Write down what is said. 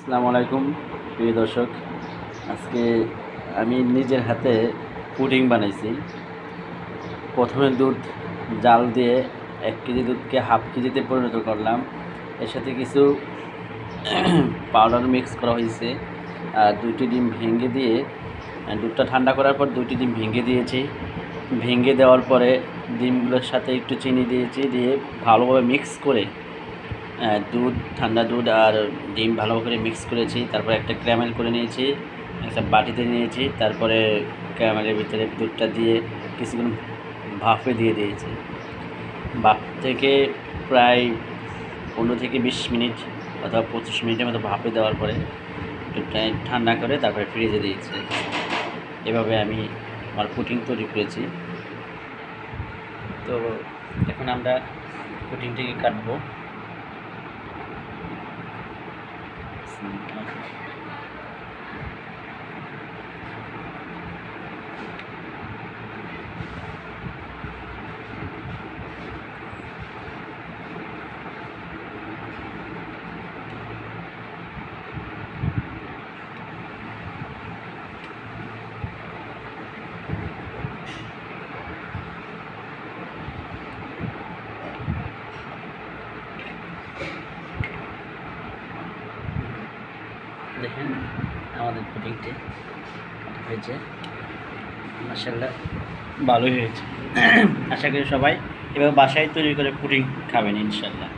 আসসালামু আলাইকুম প্রিয় দর্শক। আজকে আমি নিজের হাতে পুডিং বানাইছি। প্রথমে দুধ জাল দিয়ে 1 কেজি দুধকে হাফ কেজিতে পরিণত করলাম। এর সাথে কিছু পাউডার মিক্স করা হয়েছে। আর 2টি ডিম ভেঙে দিয়ে দুধটা ঠান্ডা করার পর 2টি ডিম ভেঙে দিয়েছি। ভেঙে দেওয়ার পরে ডিমগুলোর সাথে একটু চিনি দিয়েছি, দিয়ে ভালোভাবে মিক্স করে ঠান্ডা দুধ আর ডিম ভালো করে মিক্স করেছি। তারপর একটা ক্যারামেল করে নিয়েছি, একটা বাটিতে নিয়েছি। তারপরে ক্যারামেলের ভিতরে দুধটা দিয়ে কিছুক্ষণ ভাপে দিয়ে দিয়েছি। ভাপ থেকে প্রায় 15 থেকে 20 মিনিট অথবা 25 মিনিটের মতো ভাপে দেওয়ার পরে দুধটা ঠান্ডা করে তারপরে ফ্রিজে দিয়েছি। এভাবে আমি আমার পুডিং তৈরি করেছি। তো এখন আমরা পুডিংটিকে কাটবো। দেখেন আমাদের পুডিংটি হয়েছে, মাশাআল্লাহ ভালোই হয়েছে। আশা করি সবাই এভাবে বাসায় তৈরি করে পুডিং খাবেন ইনশাআল্লাহ।